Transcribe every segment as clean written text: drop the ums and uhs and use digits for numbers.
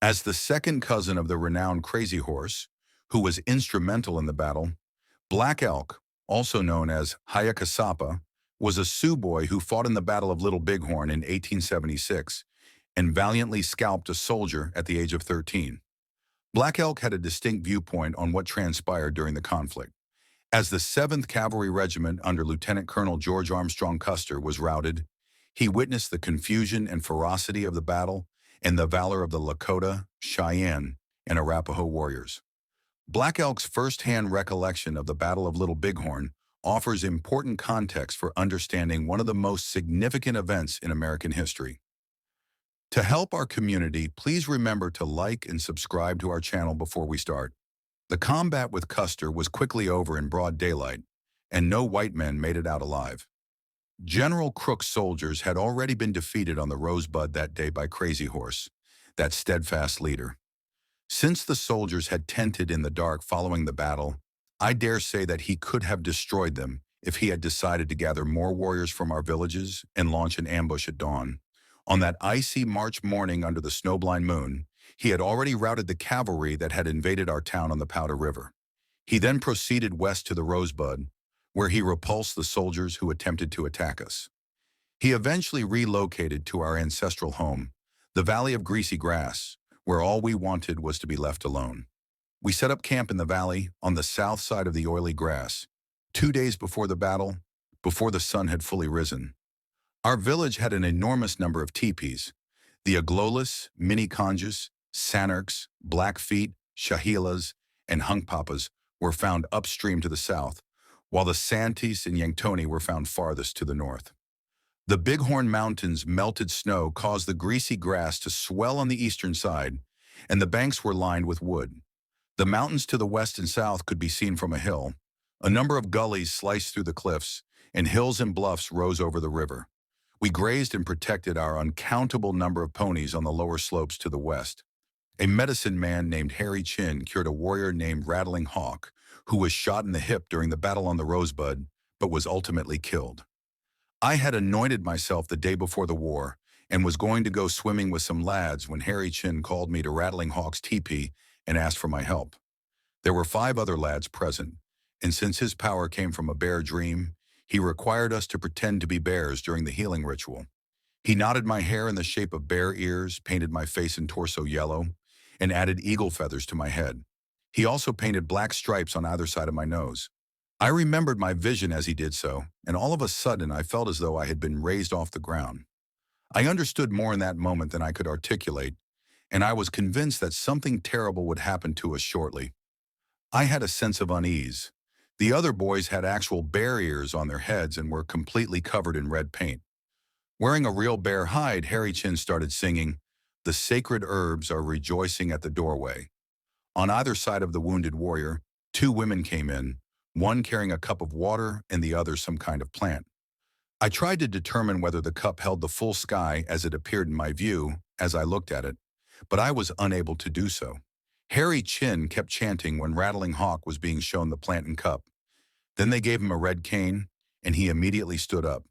As the second cousin of the renowned Crazy Horse, who was instrumental in the battle, Black Elk, also known as Hayakasapa, was a Sioux boy who fought in the Battle of Little Bighorn in 1876 and valiantly scalped a soldier at the age of 13. Black Elk had a distinct viewpoint on what transpired during the conflict. As the 7th Cavalry Regiment under Lieutenant Colonel George Armstrong Custer was routed, he witnessed the confusion and ferocity of the battle and the valor of the Lakota, Cheyenne, and Arapaho warriors. Black Elk's first-hand recollection of the Battle of Little Bighorn offers important context for understanding one of the most significant events in American history. To help our community, please remember to like and subscribe to our channel before we start. The combat with Custer was quickly over in broad daylight, and no white men made it out alive. General Crook's soldiers had already been defeated on the Rosebud that day by Crazy Horse, that steadfast leader. Since the soldiers had tented in the dark following the battle, I dare say that he could have destroyed them if he had decided to gather more warriors from our villages and launch an ambush at dawn. On that icy March morning under the snowblind moon, he had already routed the cavalry that had invaded our town on the Powder River. He then proceeded west to the Rosebud, where he repulsed the soldiers who attempted to attack us. He eventually relocated to our ancestral home, the Valley of Greasy Grass, where all we wanted was to be left alone. We set up camp in the valley on the south side of the oily grass, 2 days before the battle, before the sun had fully risen. Our village had an enormous number of teepees. The Aglolas, Minneconjus, Sanarks, Blackfeet, Shahilas, and Hunkpapas were found upstream to the south, while the Santis and Yanktonai were found farthest to the north. The Bighorn Mountains' melted snow caused the greasy grass to swell on the eastern side, and the banks were lined with wood. The mountains to the west and south could be seen from a hill. A number of gullies sliced through the cliffs, and hills and bluffs rose over the river. We grazed and protected our uncountable number of ponies on the lower slopes to the west. A medicine man named Harry Chin cured a warrior named Rattling Hawk, who was shot in the hip during the battle on the Rosebud, but was ultimately killed. I had anointed myself the day before the war and was going to go swimming with some lads when Harry Chin called me to Rattling Hawk's teepee and asked for my help. There were 5 other lads present, and since his power came from a bear dream, he required us to pretend to be bears during the healing ritual. He knotted my hair in the shape of bear ears, painted my face and torso yellow, and added eagle feathers to my head. He also painted black stripes on either side of my nose. I remembered my vision as he did so, and all of a sudden I felt as though I had been raised off the ground. I understood more in that moment than I could articulate, and I was convinced that something terrible would happen to us shortly. I had a sense of unease. The other boys had actual bear ears on their heads and were completely covered in red paint. Wearing a real bear hide, Harry Chin started singing, "The sacred herbs are rejoicing at the doorway." On either side of the wounded warrior, 2 women came in, one carrying a cup of water and the other some kind of plant. I tried to determine whether the cup held the full sky as it appeared in my view as I looked at it, but I was unable to do so. Harry Chin kept chanting when Rattling Hawk was being shown the plant and cup. Then they gave him a red cane, and he immediately stood up.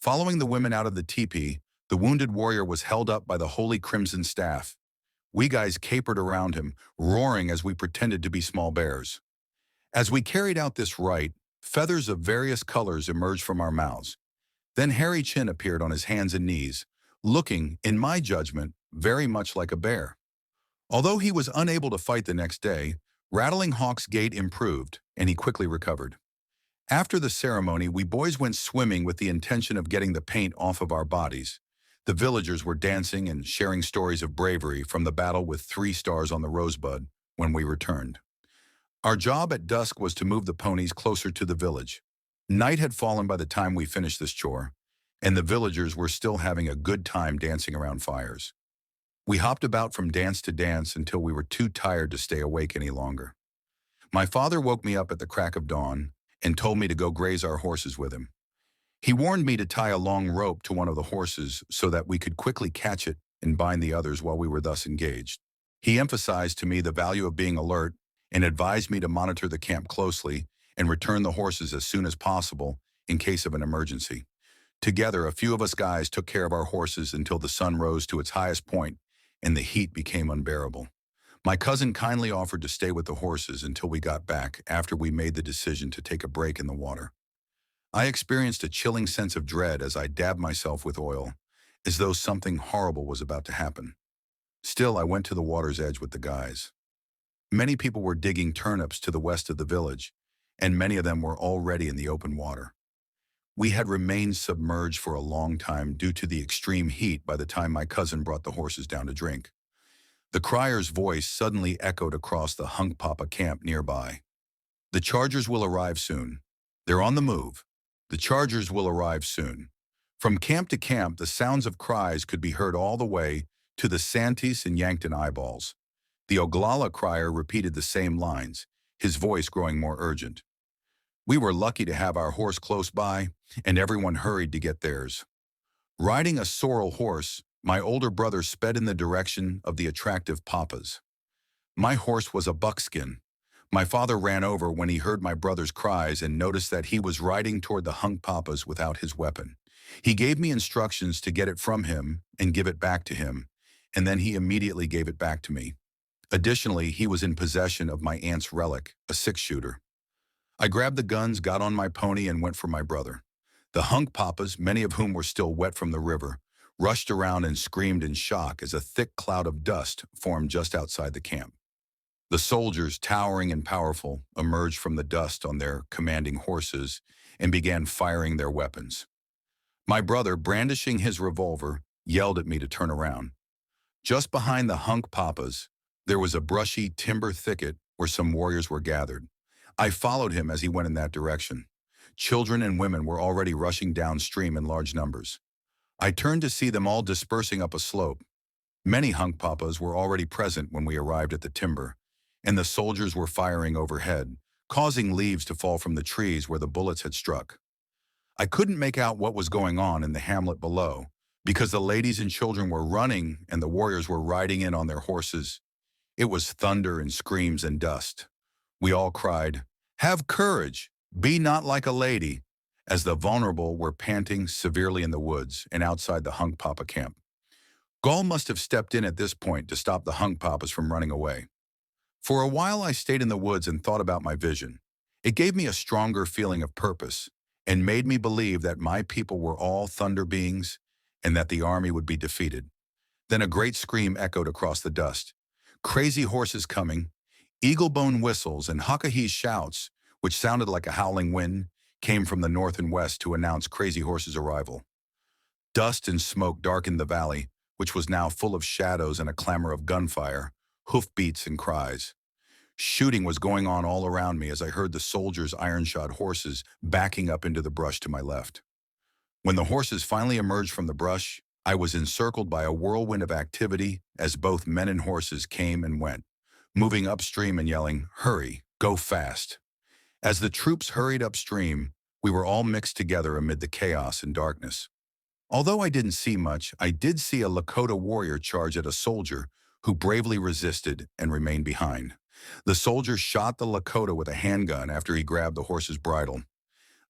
Following the women out of the teepee, the wounded warrior was held up by the Holy Crimson Staff. We guys capered around him, roaring as we pretended to be small bears. As we carried out this rite, feathers of various colors emerged from our mouths. Then Harry Chin appeared on his hands and knees, looking, in my judgment, very much like a bear. Although he was unable to fight the next day, Rattling Hawk's gait improved, and he quickly recovered. After the ceremony, we boys went swimming with the intention of getting the paint off of our bodies. The villagers were dancing and sharing stories of bravery from the battle with 3 stars on the Rosebud when we returned. Our job at dusk was to move the ponies closer to the village. Night had fallen by the time we finished this chore, and the villagers were still having a good time dancing around fires. We hopped about from dance to dance until we were too tired to stay awake any longer. My father woke me up at the crack of dawn and told me to go graze our horses with him. He warned me to tie a long rope to one of the horses so that we could quickly catch it and bind the others while we were thus engaged. He emphasized to me the value of being alert and advised me to monitor the camp closely and return the horses as soon as possible in case of an emergency. Together, a few of us guys took care of our horses until the sun rose to its highest point, and the heat became unbearable. My cousin kindly offered to stay with the horses until we got back after we made the decision to take a break in the water. I experienced a chilling sense of dread as I dabbed myself with oil, as though something horrible was about to happen. Still, I went to the water's edge with the guys. Many people were digging turnips to the west of the village, and many of them were already in the open water. We had remained submerged for a long time due to the extreme heat by the time my cousin brought the horses down to drink. The crier's voice suddenly echoed across the Hunk Papa camp nearby. "The Chargers will arrive soon. They're on the move. The Chargers will arrive soon." From camp to camp, the sounds of cries could be heard all the way to the Santee and Yankton eyeballs. The Oglala crier repeated the same lines, his voice growing more urgent. We were lucky to have our horse close by, and everyone hurried to get theirs. Riding a sorrel horse, my older brother sped in the direction of the attractive papas. My horse was a buckskin. My father ran over when he heard my brother's cries and noticed that he was riding toward the Hunk Papas without his weapon. He gave me instructions to get it from him and give it back to him, and then he immediately gave it back to me. Additionally, he was in possession of my aunt's relic, a six-shooter. I grabbed the guns, got on my pony, and went for my brother. The Hunk Papas, many of whom were still wet from the river, rushed around and screamed in shock as a thick cloud of dust formed just outside the camp. The soldiers, towering and powerful, emerged from the dust on their commanding horses and began firing their weapons. My brother, brandishing his revolver, yelled at me to turn around. Just behind the Hunk Papas, there was a brushy timber thicket where some warriors were gathered. I followed him as he went in that direction. Children and women were already rushing downstream in large numbers. I turned to see them all dispersing up a slope. Many Hunk Papas were already present when we arrived at the timber, and the soldiers were firing overhead, causing leaves to fall from the trees where the bullets had struck. I couldn't make out what was going on in the hamlet below, because the ladies and children were running and the warriors were riding in on their horses. It was thunder and screams and dust. We all cried, "Have courage! Be not like a lady!" as the vulnerable were panting severely in the woods and outside the Hunk Papa camp. Gaul must have stepped in at this point to stop the Hunk Papas from running away. For a while I stayed in the woods and thought about my vision. It gave me a stronger feeling of purpose and made me believe that my people were all thunder beings and that the army would be defeated. Then a great scream echoed across the dust. Crazy horses coming, eagle-bone whistles and Hakahi's shouts, which sounded like a howling wind, came from the north and west to announce Crazy Horse's arrival. Dust and smoke darkened the valley, which was now full of shadows and a clamor of gunfire, hoofbeats and cries. Shooting was going on all around me as I heard the soldiers' iron-shod horses backing up into the brush to my left. When the horses finally emerged from the brush, I was encircled by a whirlwind of activity as both men and horses came and went, moving upstream and yelling, "Hurry, go fast." As the troops hurried upstream, we were all mixed together amid the chaos and darkness. Although I didn't see much, I did see a Lakota warrior charge at a soldier who bravely resisted and remained behind. The soldier shot the Lakota with a handgun after he grabbed the horse's bridle.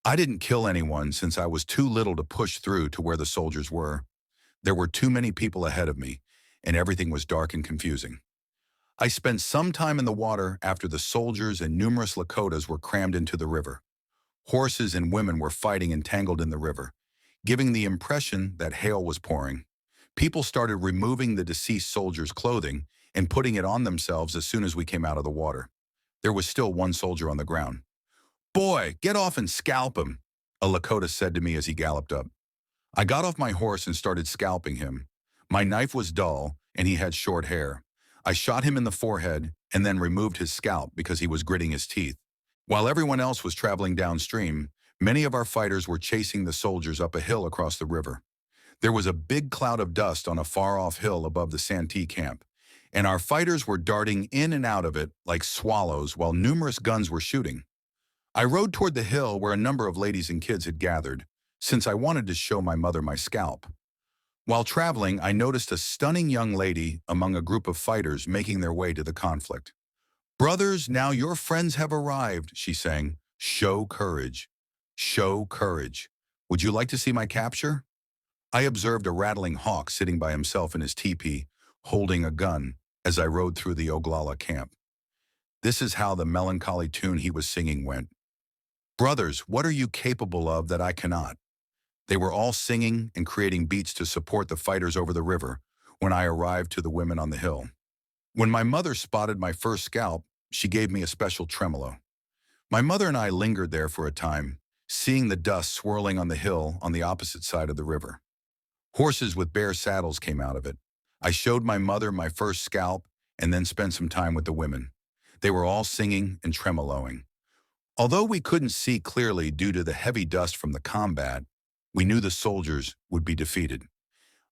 I didn't kill anyone since I was too little to push through to where the soldiers were. There were too many people ahead of me, and everything was dark and confusing. I spent some time in the water after the soldiers and numerous Lakotas were crammed into the river. Horses and women were fighting entangled in the river, giving the impression that hail was pouring. People started removing the deceased soldiers' clothing and putting it on themselves as soon as we came out of the water. There was still one soldier on the ground. "Boy, get off and scalp him," a Lakota said to me as he galloped up. I got off my horse and started scalping him. My knife was dull, and he had short hair. I shot him in the forehead and then removed his scalp because he was gritting his teeth. While everyone else was traveling downstream, many of our fighters were chasing the soldiers up a hill across the river. There was a big cloud of dust on a far-off hill above the Santee camp, and our fighters were darting in and out of it like swallows while numerous guns were shooting. I rode toward the hill where a number of ladies and kids had gathered, since I wanted to show my mother my scalp. While traveling, I noticed a stunning young lady among a group of fighters making their way to the conflict. "Brothers, now your friends have arrived," she sang. "Show courage. Show courage. Would you like to see my capture?" I observed a rattling hawk sitting by himself in his teepee, holding a gun, as I rode through the Oglala camp. This is how the melancholy tune he was singing went. Brothers, what are you capable of that I cannot? They were all singing and creating beats to support the fighters over the river when I arrived to the women on the hill. When my mother spotted my first scalp, she gave me a special tremolo. My mother and I lingered there for a time, seeing the dust swirling on the hill on the opposite side of the river. Horses with bare saddles came out of it. I showed my mother my first scalp and then spent some time with the women. They were all singing and tremoloing. Although we couldn't see clearly due to the heavy dust from the combat, we knew the soldiers would be defeated.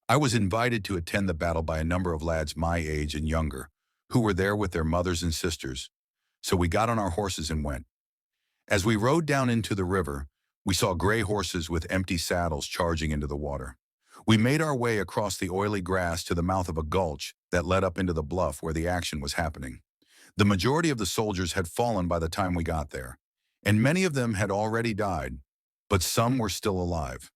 I was invited to attend the battle by a number of lads my age and younger, who were there with their mothers and sisters. So we got on our horses and went. As we rode down into the river, we saw gray horses with empty saddles charging into the water. We made our way across the oily grass to the mouth of a gulch that led up into the bluff where the action was happening. The majority of the soldiers had fallen by the time we got there, and many of them had already died, but some were still alive.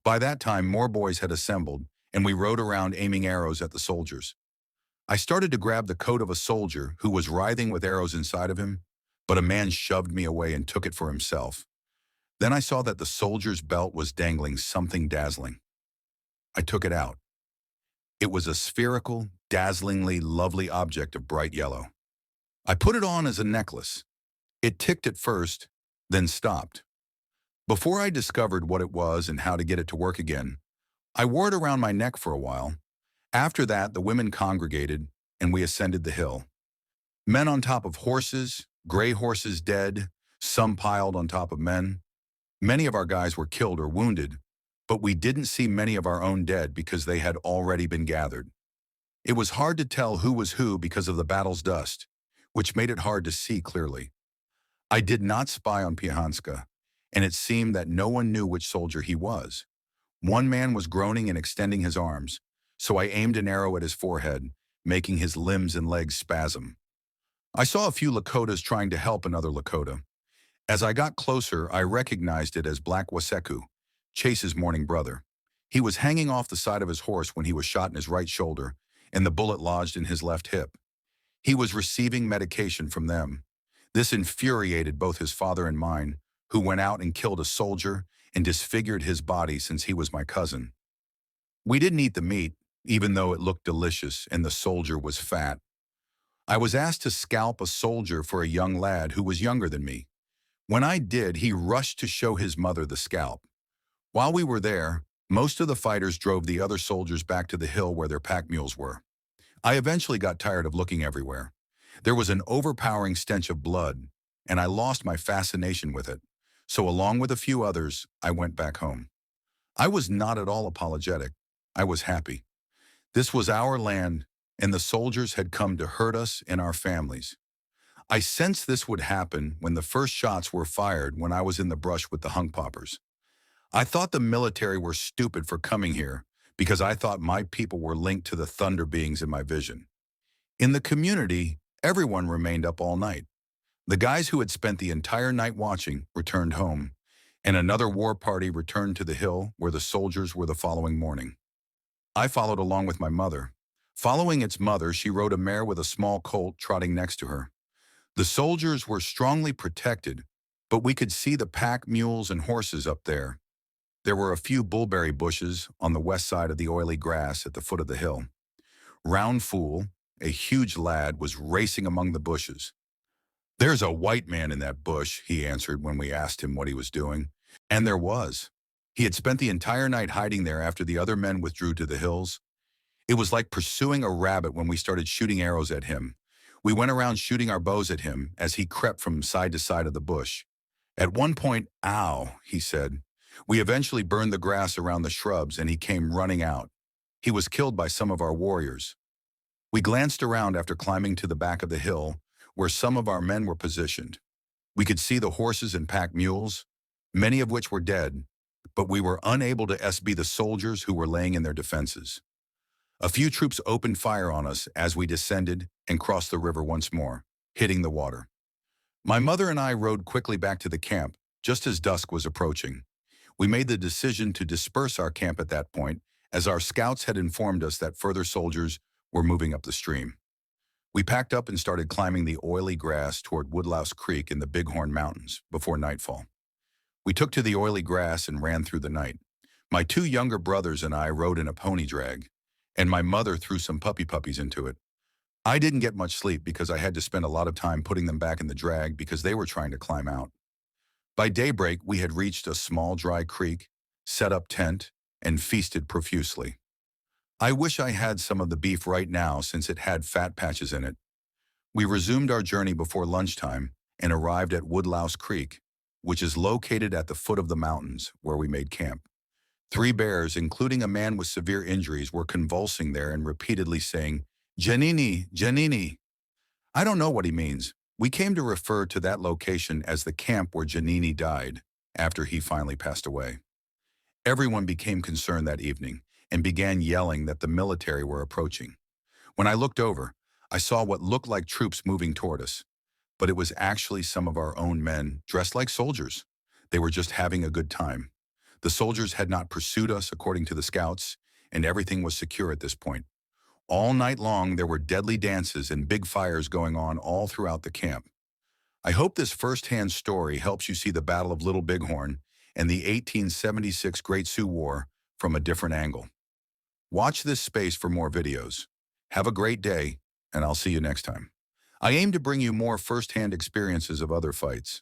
By that time, more boys had assembled, and we rode around aiming arrows at the soldiers. I started to grab the coat of a soldier who was writhing with arrows inside of him, but a man shoved me away and took it for himself. Then I saw that the soldier's belt was dangling something dazzling. I took it out. It was a spherical, dazzlingly lovely object of bright yellow. I put it on as a necklace. It ticked at first, then stopped. Before I discovered what it was and how to get it to work again, I wore it around my neck for a while. After that, the women congregated, and we ascended the hill. Men on top of horses, gray horses dead, some piled on top of men. Many of our guys were killed or wounded, but we didn't see many of our own dead because they had already been gathered. It was hard to tell who was who because of the battle's dust, which made it hard to see clearly. I did not spy on Piahanska, and it seemed that no one knew which soldier he was. One man was groaning and extending his arms, so I aimed an arrow at his forehead, making his limbs and legs spasm. I saw a few Lakotas trying to help another Lakota. As I got closer, I recognized it as Black Waseku, Chase's mourning brother. He was hanging off the side of his horse when he was shot in his right shoulder, and the bullet lodged in his left hip. He was receiving medication from them. This infuriated both his father and mine, who went out and killed a soldier and disfigured his body since he was my cousin. We didn't eat the meat, even though it looked delicious and the soldier was fat. I was asked to scalp a soldier for a young lad who was younger than me. When I did, he rushed to show his mother the scalp. While we were there, most of the fighters drove the other soldiers back to the hill where their pack mules were. I eventually got tired of looking everywhere. There was an overpowering stench of blood, and I lost my fascination with it. So along with a few others, I went back home. I was not at all apologetic. I was happy. This was our land, and the soldiers had come to hurt us and our families. I sensed this would happen when the first shots were fired when I was in the brush with the hunk poppers. I thought the military were stupid for coming here because I thought my people were linked to the thunder beings in my vision. In the community, everyone remained up all night. The guys who had spent the entire night watching returned home, and another war party returned to the hill where the soldiers were the following morning. I followed along with my mother. Following its mother, she rode a mare with a small colt trotting next to her. The soldiers were strongly protected, but we could see the pack mules and horses up there. There were a few bullberry bushes on the west side of the oily grass at the foot of the hill. Round Fool, a huge lad, was racing among the bushes. "There's a white man in that bush," he answered when we asked him what he was doing. And there was. He had spent the entire night hiding there after the other men withdrew to the hills. It was like pursuing a rabbit when we started shooting arrows at him. We went around shooting our bows at him as he crept from side to side of the bush. At one point, "Ow," he said. We eventually burned the grass around the shrubs and he came running out. He was killed by some of our warriors. We glanced around after climbing to the back of the hill where some of our men were positioned. We could see the horses and pack mules, many of which were dead, but we were unable to SB the soldiers who were laying in their defenses. A few troops opened fire on us as we descended and crossed the river once more, hitting the water. My mother and I rode quickly back to the camp just as dusk was approaching. We made the decision to disperse our camp at that point, as our scouts had informed us that further soldiers were moving up the stream. We packed up and started climbing the oily grass toward Woodlouse Creek in the Bighorn Mountains before nightfall. We took to the oily grass and ran through the night. My two younger brothers and I rode in a pony drag, and my mother threw some puppies into it. I didn't get much sleep because I had to spend a lot of time putting them back in the drag because they were trying to climb out. By daybreak, we had reached a small dry creek, set up tent, and feasted profusely. I wish I had some of the beef right now since it had fat patches in it. We resumed our journey before lunchtime and arrived at Woodlouse Creek, which is located at the foot of the mountains where we made camp. 3 bears, including a man with severe injuries, were convulsing there and repeatedly saying, "Janini, Janini." I don't know what he means. We came to refer to that location as the camp where Janini died after he finally passed away. Everyone became concerned that evening and began yelling that the military were approaching. When I looked over, I saw what looked like troops moving toward us, but it was actually some of our own men dressed like soldiers. They were just having a good time. The soldiers had not pursued us according to the scouts, and everything was secure at this point. All night long, there were deadly dances and big fires going on all throughout the camp. I hope this first-hand story helps you see the Battle of Little Bighorn and the 1876 Great Sioux War from a different angle. Watch this space for more videos. Have a great day, and I'll see you next time. I aim to bring you more first-hand experiences of other fights.